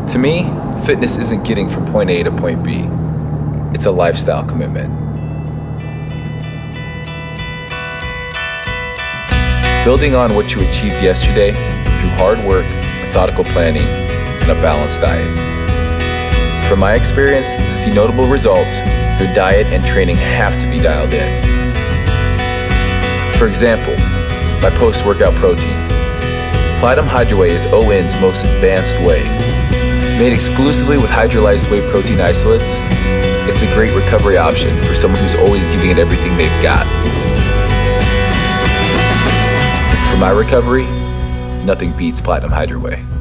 To me, fitness isn't getting from point A to point B. It's a lifestyle commitment. Building on what you achieved yesterday through hard work, methodical planning, and a balanced diet. From my experience, to see notable results, your diet and training have to be dialed in. For example, my post-workout protein. Platinum Hydro Whey is ON's most advanced whey. Made exclusively with hydrolyzed whey protein isolates, it's a great recovery option for someone who's always giving it everything they've got. For my recovery, nothing beats Platinum Hydro Whey.